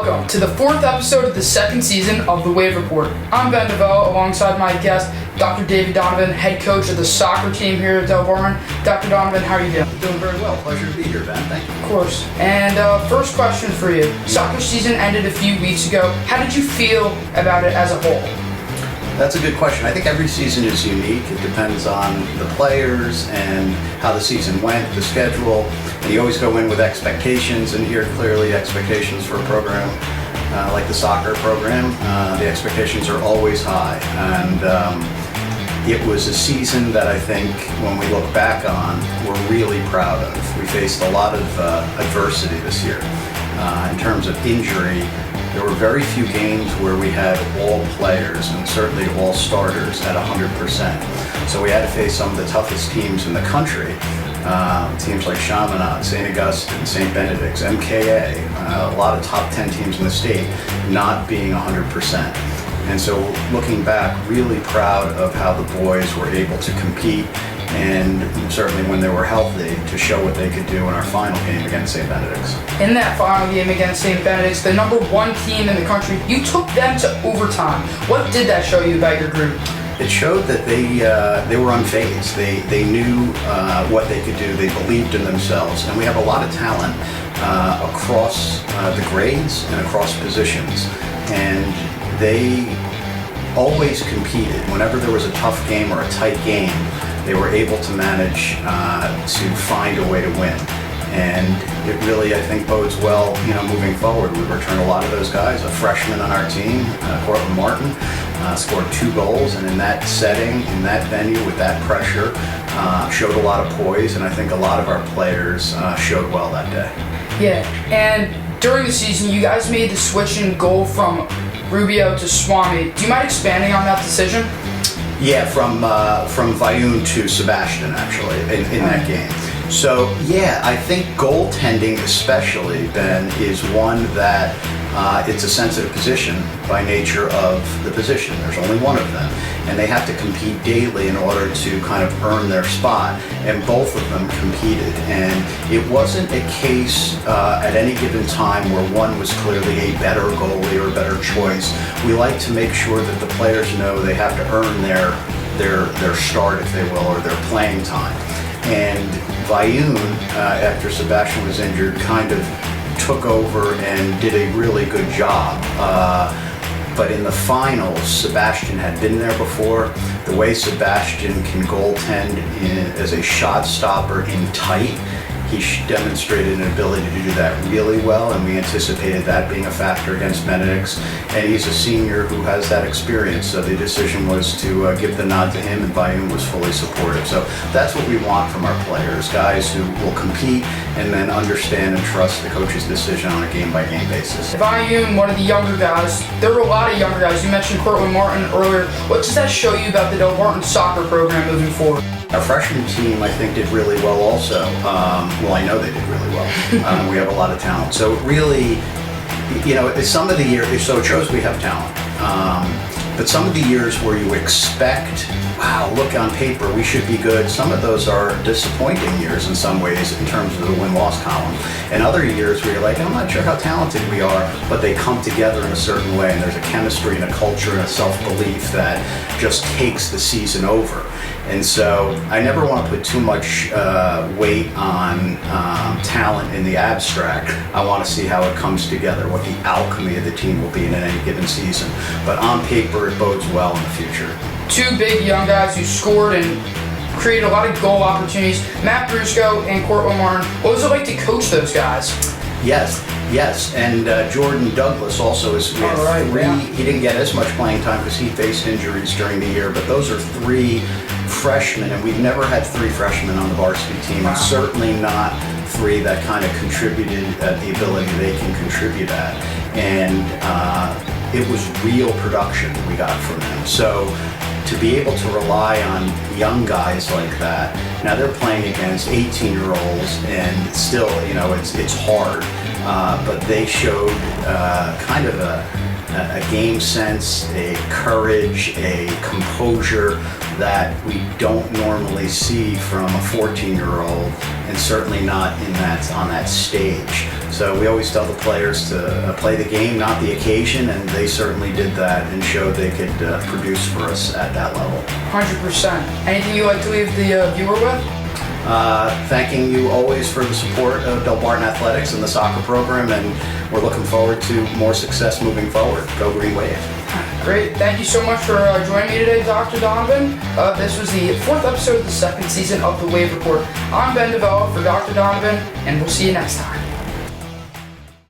Welcome to the fourth episode of the second season of The Wave Report. I'm Ben DeVoe, alongside my guest, Dr. David Donovan, head coach of the soccer team here at Delbarton. Dr. Donovan, how are you doing? Doing very well. Pleasure to be here, Ben. Thank you. Of course. And first question for you. Soccer season ended a few weeks ago. How did you feel about it as a whole? That's a good question. I think every season is unique. It depends on the players and how the season went, the schedule. And you always go in with expectations, and here clearly expectations for a program like the soccer program, the expectations are always high. And it was a season that I think when we look back on, we're really proud of. We faced a lot of adversity this year. In terms of injury, there were very few games where we had all players and certainly all starters at 100%. So we had to face some of the toughest teams in the country. Teams like Chaminade, St. Augustine, St. Benedict's, MKA, a lot of top 10 teams in the state not being 100%. And so looking back, really proud of how the boys were able to compete, and certainly when they were healthy to show what they could do in our final game against St. Benedict's. In that final game against St. Benedict's, the number one team in the country, you took them to overtime. What did that show you about your group? It showed that they were unfazed. They knew what they could do. They believed in themselves, and we have a lot of talent across the grades and across positions, and they always competed. Whenever there was a tough game or a tight game, they were able to manage to find a way to win. And it really, I think, bodes well, moving forward. We returned a lot of those guys. A freshman on our team, Cortland Martin, scored 2 goals, and in that setting, in that venue, with that pressure, showed a lot of poise, and I think a lot of our players showed well that day. Yeah, and during the season, you guys made the switch in goal from Rubio to Swami. Do you mind expanding on that decision? Yeah, from Vayun to Sebastian, actually, in that game. So, yeah, I think goaltending especially, Ben, is one that it's a sensitive position by nature of the position. There's only one of them, and they have to compete daily in order to kind of earn their spot, and both of them competed. And it wasn't a case at any given time where one was clearly a better goalie or a better choice. We like to make sure that the players know they have to earn their start, if they will, or their playing time. And Vayun, after Sebastian was injured, kind of took over and did a really good job. But in the finals, Sebastian had been there before. The way Sebastian can goaltend as a shot stopper in tight, he demonstrated an ability to do that really well, and we anticipated that being a factor against Benedict's. And he's a senior who has that experience, so the decision was to give the nod to him, and Vayun was fully supportive. So that's what we want from our players, guys who will compete and then understand and trust the coach's decision on a game-by-game basis. Vayun, one of the younger guys, there were a lot of younger guys. You mentioned Cortland Martin earlier. What does that show you about the Delbarton soccer program moving forward? Our freshman team, I think, did really well also. Well, I know they did really well. We have a lot of talent. So really, some of the years, so it shows we have talent. But some of the years where you expect, wow, look, on paper, we should be good, some of those are disappointing years in some ways in terms of the win-loss column. And other years where you're like, I'm not sure how talented we are, but they come together in a certain way, and there's a chemistry and a culture and a self-belief that just takes the season over. And so I never want to put too much weight on talent in the abstract. I want to see how it comes together, what the alchemy of the team will be in any given season. But on paper, it bodes well in the future. 2 big young guys who scored and created a lot of goal opportunities, Matt Brusco and Cortland Martin. What was it like to coach those guys? Yes, and Jordan Douglas also is. He didn't get as much playing time because he faced injuries during the year, but those are 3 freshmen, and we've never had 3 freshmen on the varsity team, and certainly not 3 that kind of contributed at the ability they can contribute at. And it was real production we got from them. So to be able to rely on young guys like that, now they're playing against 18-year-olds, and still, it's hard. But they showed kind of a game sense, a courage, a composure that we don't normally see from a 14-year-old, and certainly not on that stage. So we always tell the players to play the game, not the occasion, and they certainly did that and showed they could produce for us at that level. 100%. Anything you'd like to leave the viewer with? Thanking you always for the support of Delbarton Athletics and the soccer program, and we're looking forward to more success moving forward. Go Green Wave. Great. Thank you so much for joining me today, Dr. Donovan. This was the 4th episode of the 2nd season of The Wave Report. I'm Ben DeVello for Dr. Donovan, and we'll see you next time.